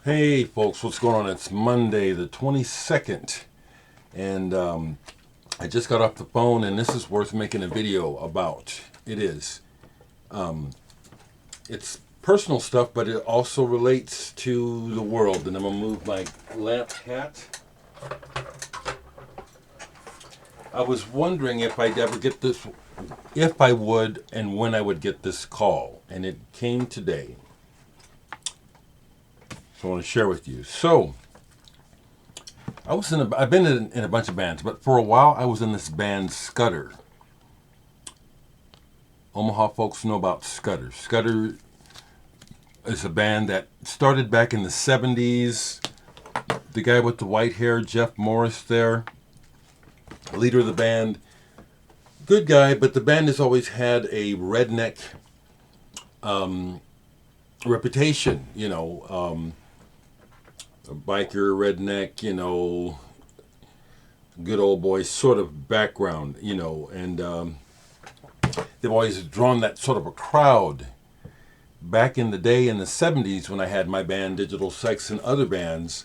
Hey folks, what's going on? It's Monday the 22nd, and I just got off the phone, and this is worth making a video about. It is. It's personal stuff, but it also relates to the world, and I'm going to move my lamp hat. I was wondering if I'd ever get this, if I would, and when I would get this call, and it came today. So I want to share with you. So, I've been in a bunch of bands, but for a while I was in this band Scudder. Omaha folks know about Scudder. Scudder is a band that started back in the 70s. The guy with the white hair, Jeff Morris there, leader of the band, good guy, but the band has always had a redneck reputation, a biker, redneck, good old boy sort of background, and they've always drawn that sort of a crowd. Back in the day in the 70s when I had my band Digital Sex and other bands,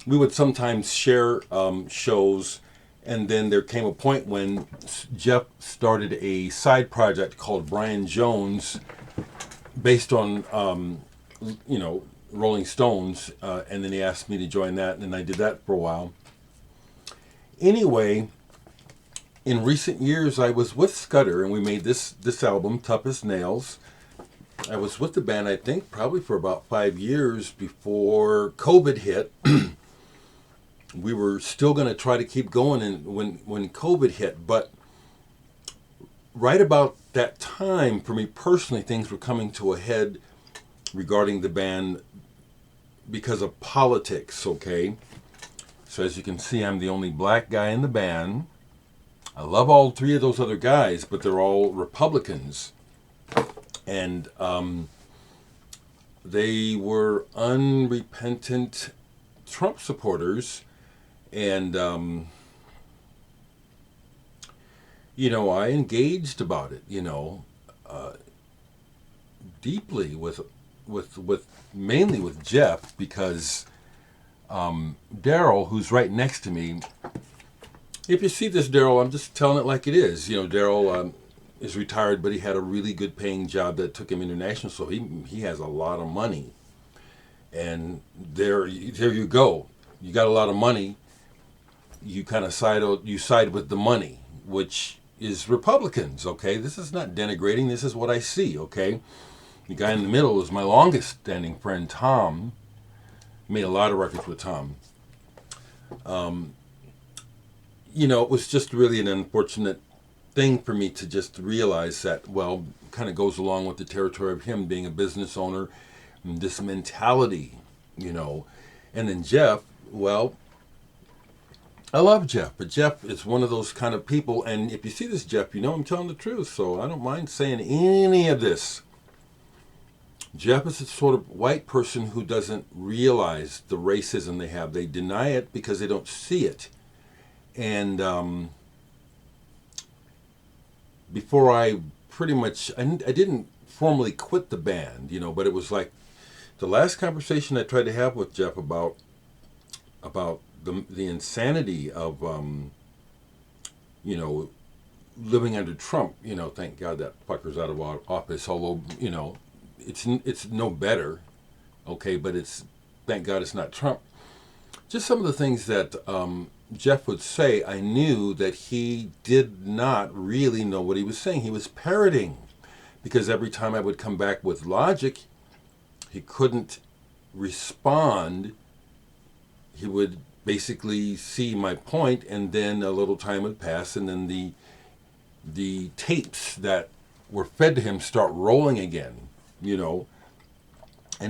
we would sometimes share shows, and then there came a point when Jeff started a side project called Brian Jones based on, Rolling Stones, and then he asked me to join that, and I did that for a while. Anyway, in recent years, I was with Scudder, and we made this album, Tough as Nails. I was with the band, I think, probably for about 5 years before COVID hit. We were still going to try to keep going when COVID hit, but right about that time, for me personally, things were coming to a head regarding the band because of politics, okay? So as you can see, I'm the only black guy in the band. I love all three of those other guys, but they're all Republicans. And they were unrepentant Trump supporters. And, I engaged about it, deeply with mainly with Jeff, because Daryl, who's right next to me, if you see this Daryl, I'm just telling it like it is. Daryl is retired, but he had a really good paying job that took him international, so he has a lot of money. And there you go. You got a lot of money. You kind of side with the money, which is Republicans, okay? This is not denigrating. This is what I see, okay? The guy in the middle is my longest standing friend, Tom. Made a lot of records with Tom. It was just really an unfortunate thing for me to just realize that, well, kind of goes along with the territory of him being a business owner, and this mentality, And then Jeff, well, I love Jeff, but Jeff is one of those kind of people, and if you see this Jeff, I'm telling the truth, so I don't mind saying any of this. Jeff is a sort of white person who doesn't realize the racism they have. They deny it because they don't see it. And before I didn't formally quit the band, but it was like the last conversation I tried to have with Jeff about the insanity of, living under Trump. Thank God that fucker's out of office, although, it's no better, okay, but thank God it's not Trump. Just some of the things that Jeff would say, I knew that he did not really know what he was saying. He was parroting, because every time I would come back with logic, he couldn't respond. He would basically see my point, and then a little time would pass, and then the tapes that were fed to him start rolling again. And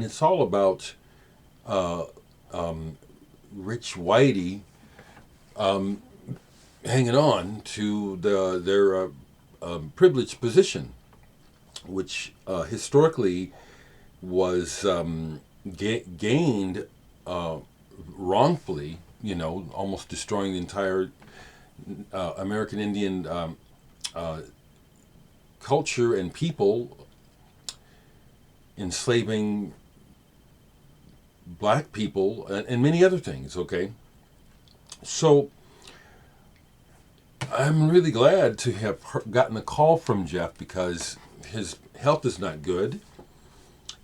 it's all about Rich Whitey hanging on to their privileged position, which historically was gained wrongfully, almost destroying the entire American Indian culture and people, enslaving black people, and many other things, okay? So I'm really glad to have gotten a call from Jeff because his health is not good.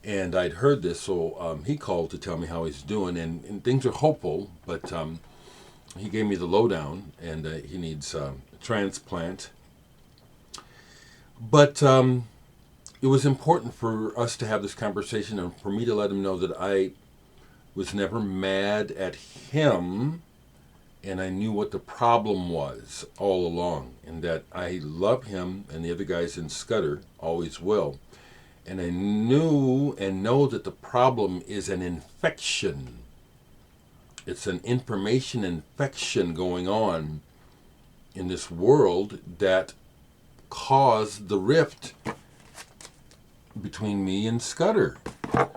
And I'd heard this, so he called to tell me how he's doing, and things are hopeful, but he gave me the lowdown, and he needs a transplant. But it was important for us to have this conversation and for me to let him know that I was never mad at him, and I knew what the problem was all along, and that I love him and the other guys in Scudder, always will. And I knew and know that the problem is an infection. It's an information infection going on in this world that caused the rift between me and Scudder. I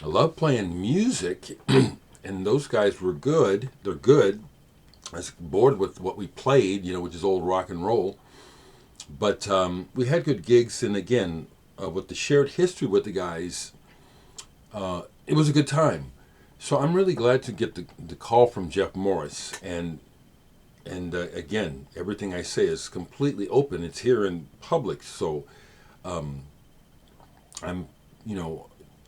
love playing music, and those guys were good. They're good. I was bored with what we played, which is old rock and roll. But we had good gigs, and again, with the shared history with the guys, it was a good time. So I'm really glad to get the call from Jeff Morris, and again, everything I say is completely open. It's here in public, so I'm,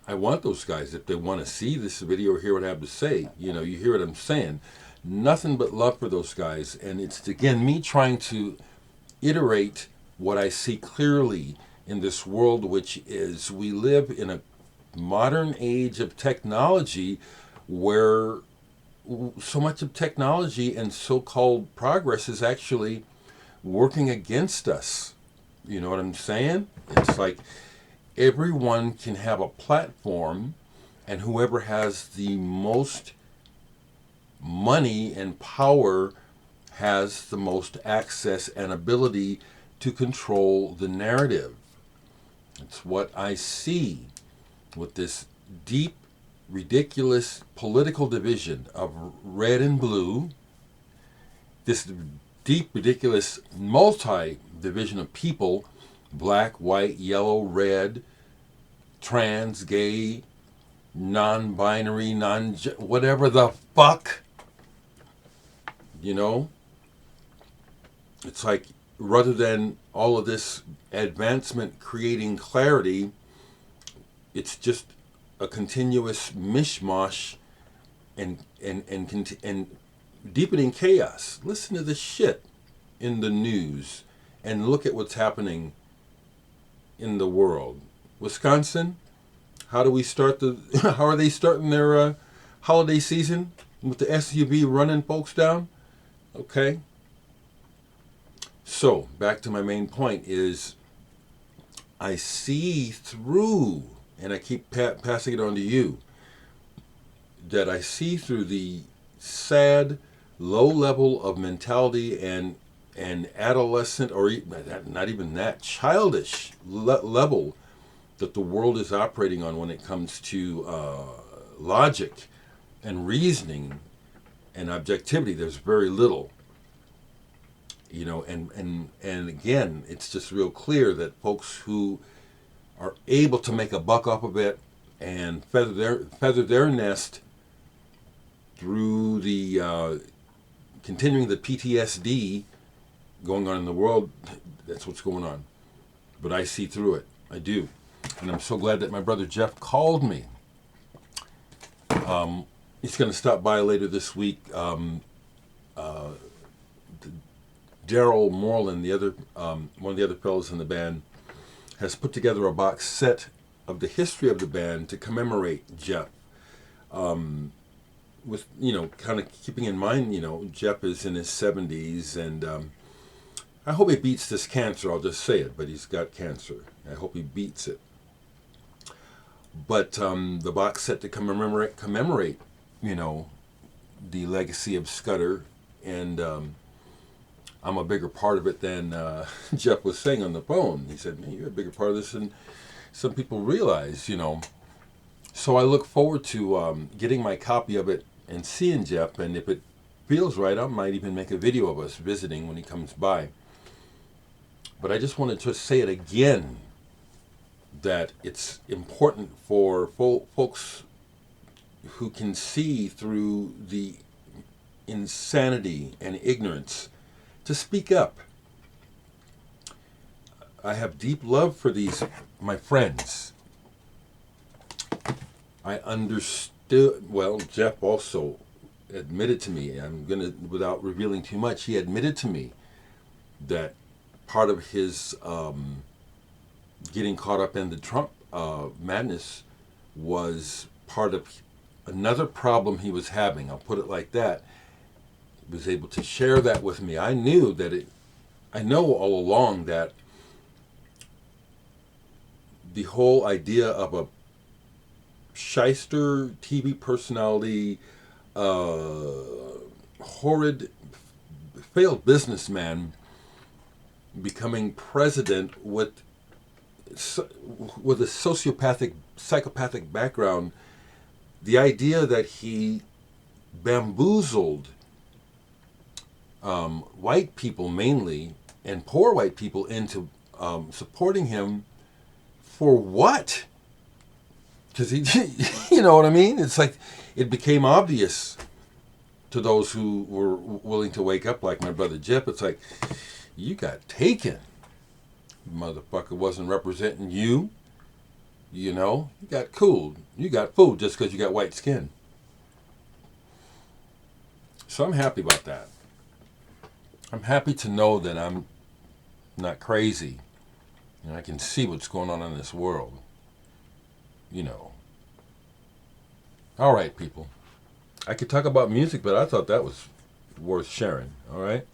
I want those guys, if they want to see this video or hear what I have to say, you hear what I'm saying. Nothing but love for those guys, and it's again me trying to iterate what I see clearly in this world, which is we live in a modern age of technology where so much of technology and so-called progress is actually working against us. You know what I'm saying? It's like everyone can have a platform, and whoever has the most money and power has the most access and ability to control the narrative. It's what I see with this deep, ridiculous political division of red and blue, this deep, ridiculous multi-division of people, black, white, yellow, red, trans, gay, non-binary, whatever the fuck, It's like, rather than all of this advancement creating clarity, it's just a continuous mishmash and deepening chaos. Listen to this shit in the news and look at what's happening in the world. Wisconsin, how are they starting their holiday season? With the SUV running folks down? Okay. So, back to my main point is I see through, and I keep passing it on to you, that I see through the sad, low level of mentality and adolescent, or not even that, childish level that the world is operating on when it comes to logic and reasoning and objectivity. There's very little. And again, it's just real clear that folks who are able to make a buck off of it and feather their nest through the continuing the PTSD going on in the world, that's what's going on. But I see through it. I do. And I'm so glad that my brother Jeff called me. He's going to stop by later this week. Daryl Moreland, the other one of the other fellows in the band, has put together a box set of the history of the band to commemorate Jeff. With kind of keeping in mind, Jeff is in his 70s, and I hope he beats this cancer. I'll just say it, but he's got cancer. I hope he beats it. But the box set to commemorate, the legacy of Scudder, and I'm a bigger part of it than Jeff was saying on the phone. He said, "Man, you're a bigger part of this than some people realize." So I look forward to getting my copy of it and seeing Jeff, and if it feels right, I might even make a video of us visiting when he comes by. But I just wanted to say it again, that it's important for folks who can see through the insanity and ignorance to speak up. I have deep love for these, my friends. I understood, well, Jeff also admitted to me, I'm going to, without revealing too much, he admitted to me that part of his getting caught up in the Trump madness was part of another problem he was having. I'll put it like that. He was able to share that with me. I knew that I know all along that the whole idea of a shyster TV personality, horrid, failed businessman becoming president with a sociopathic, psychopathic background, the idea that he bamboozled white people mainly, and poor white people, into supporting him for what? Because he, you know what I mean? It's like it became obvious to those who were willing to wake up, like my brother Jeff. It's like, you got taken. Motherfucker wasn't representing you. You know, you got cooled. You got fooled just because you got white skin. So I'm happy about that. I'm happy to know that I'm not crazy. And I can see what's going on in this world. You know. All right, people. I could talk about music, but I thought that was worth sharing. All right?